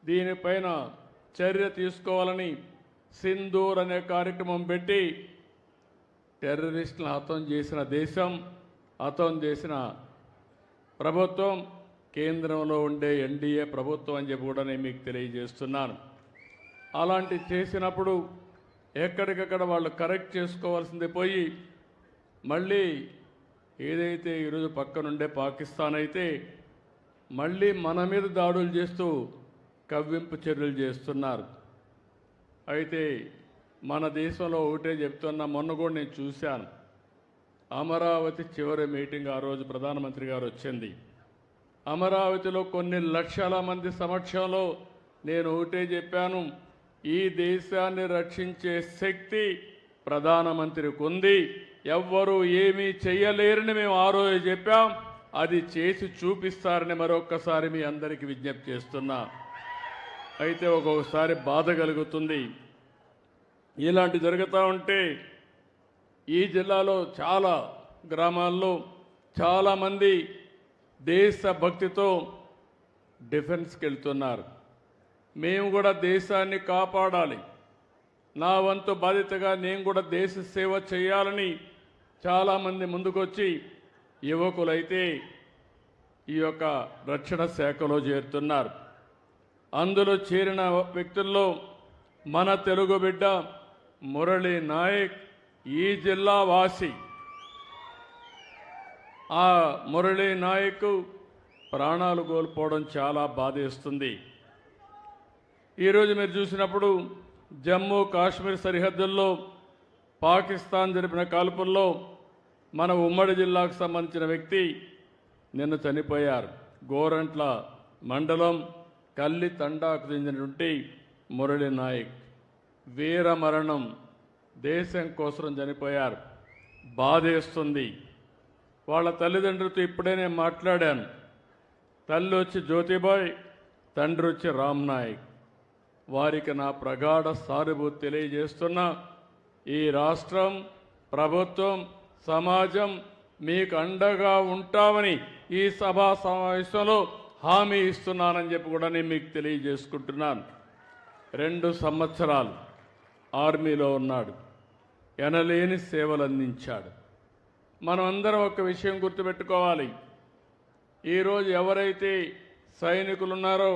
దీనిపైన చర్య తీసుకోవాలని సింధూర్ అనే కార్యక్రమం పెట్టి టెర్రరిస్టులను హతం చేసిన దేశం, హతం చేసిన ప్రభుత్వం కేంద్రంలో ఉండే ఎన్డీఏ ప్రభుత్వం అని చెప్పి కూడా నేను మీకు తెలియజేస్తున్నాను. అలాంటి చేసినప్పుడు ఎక్కడికక్కడ వాళ్ళు కరెక్ట్ చేసుకోవాల్సింది పోయి మళ్ళీ ఏదైతే ఈరోజు పక్కనుండే పాకిస్తాన్ అయితే మళ్ళీ మన మీద దాడులు చేస్తూ కవ్వింపు చర్యలు చేస్తున్నారు. అయితే మన దేశంలో ఒకటే చెప్తున్నా, మొన్న కూడా నేను చూశాను. అమరావతి చివరి మీటింగ్ ఆ రోజు ప్రధానమంత్రి గారు వచ్చింది. అమరావతిలో కొన్ని లక్షల మంది సమక్షంలో నేను ఒకటే చెప్పాను, ఈ దేశాన్ని రక్షించే శక్తి ప్రధానమంత్రికి ఉంది, ఎవ్వరూ ఏమీ చెయ్యలేరని మేము ఆ రోజు చెప్పాం. అది చేసి చూపిస్తారని మరొక్కసారి మీ అందరికీ విజ్ఞప్తి చేస్తున్నా. అయితే ఒక్కొక్కసారి బాధ కలుగుతుంది. ఇలాంటి జరుగుతూ ఉంటే ఈ జిల్లాలో చాలా గ్రామాల్లో చాలామంది దేశభక్తితో డిఫెన్స్కి వెళ్తున్నారు. మేము కూడా దేశాన్ని కాపాడాలి, నా వంతు బాధ్యతగా నేను కూడా దేశ సేవ చేయాలని చాలామంది ముందుకొచ్చి యువకులైతే ఈ యొక్క రక్షణ శాఖలో చేరుతున్నారు. అందులో చేరిన వ్యక్తుల్లో మన తెలుగు బిడ్డ మురళీ నాయక్ ఈ జిల్లా వాసి. ఆ మురళీ నాయక్ ప్రాణాలు కోల్పోవడం చాలా బాధేస్తుంది. ఈరోజు మీరు చూసినప్పుడు జమ్మూ కాశ్మీర్ సరిహద్దుల్లో పాకిస్తాన్ జరిపిన కాల్పుల్లో మన ఉమ్మడి జిల్లాకు సంబంధించిన వ్యక్తి నిన్న చనిపోయారు. గోరంట్ల మండలం కల్లి తండాకు చెందినటువంటి మురళీ నాయక్ వీర మరణం, దేశం కోసం చనిపోయారు. బాధేస్తుంది. వాళ్ళ తల్లిదండ్రులతో ఇప్పుడే నేను మాట్లాడాను. తల్లి వచ్చి జ్యోతిబాయ్, తండ్రి వచ్చి రామ్ నాయక్. వారికి నా ప్రగాఢ సానుభూతి తెలియజేస్తున్నా. ఈ రాష్ట్రం, ప్రభుత్వం, సమాజం మీకు అండగా ఉంటామని ఈ సభా సమావేశంలో హామీ ఇస్తున్నానని చెప్పి కూడా నేను మీకు తెలియజేసుకుంటున్నాను. 2 సంవత్సరాలు ఆర్మీలో ఉన్నాడు, ఎనలేని సేవలు అందించాడు. మనమందరం ఒక విషయం గుర్తుపెట్టుకోవాలి. ఈరోజు ఎవరైతే సైనికులు ఉన్నారో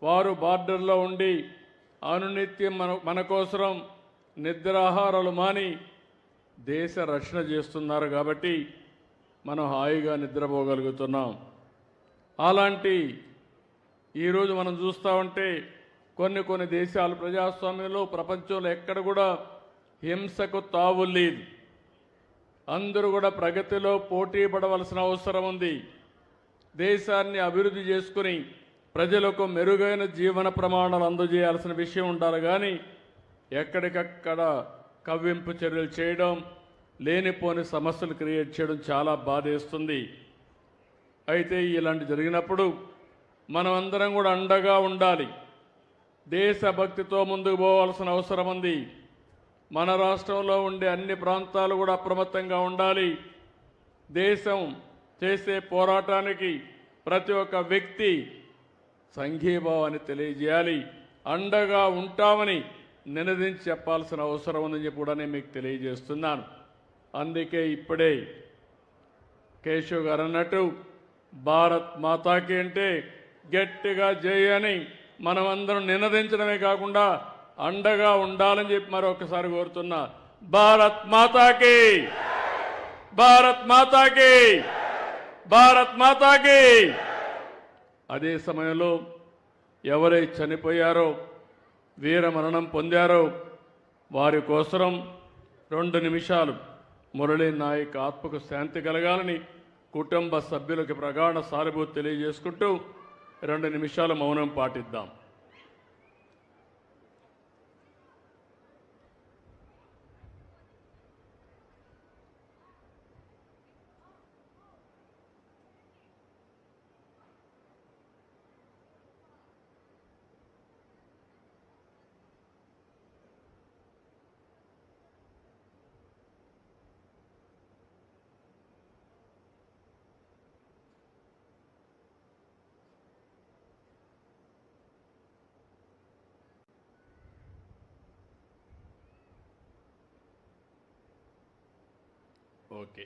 వారు బార్డర్లో ఉండి అనునిత్యం మన కోసం నిద్రాహారాలు మాని దేశ రక్షణ చేస్తున్నారు కాబట్టి మనం హాయిగా నిద్రపోగలుగుతున్నాం. అలాంటి ఈరోజు మనం చూస్తూ ఉంటే కొన్ని దేశాలు ప్రజాస్వామ్యంలో ప్రపంచంలో ఎక్కడ కూడా హింసకు తావు లేదు. అందరూ కూడా ప్రగతిలో పోటీ పడవలసిన అవసరం ఉంది. దేశాన్ని అభివృద్ధి చేసుకుని ప్రజలకు మెరుగైన జీవన ప్రమాణాలు అందజేయాల్సిన విషయం ఉండాలి. కానీ ఎక్కడికక్కడ కవ్వింపు చర్యలు చేయడం, లేనిపోని సమస్యలు క్రియేట్ చేయడం చాలా బాధేస్తుంది. అయితే ఇలాంటి జరిగినప్పుడు మనమందరం కూడా అండగా ఉండాలి. దేశభక్తితో ముందుకు పోవాల్సిన అవసరం ఉంది. మన రాష్ట్రంలో ఉండే అన్ని ప్రాంతాలు కూడా అప్రమత్తంగా ఉండాలి. దేశం చేసే పోరాటానికి ప్రతి ఒక్క వ్యక్తి సంఘీభావాన్ని తెలియజేయాలి. అండగా ఉంటామని నినదించి చెప్పాల్సిన అవసరం ఉందని చెప్పి కూడా నేను మీకు తెలియజేస్తున్నాను. అందుకే ఇప్పుడే కేశవ్ గారు అన్నట్టు భారత్ మాతాకి అంటే గట్టిగా చేయని మనమందరం నినదించడమే కాకుండా అండగా ఉండాలని చెప్పి మరొకసారి కోరుతున్నా. భారత్ మాతాకి, భారత్ మాతాకి, భారత్ మాతాకి. అదే సమయంలో ఎవరైతే చనిపోయారో, వీర మరణం పొందారో వారి కోసం 2 నిమిషాలు మురళీ నాయక్ ఆత్మకు శాంతి కలగాలని కుటుంబ సభ్యులకు ప్రగాఢ సానుభూతి తెలియజేసుకుంటూ 2 నిమిషాలు మౌనం పాటిద్దాం. ఓకే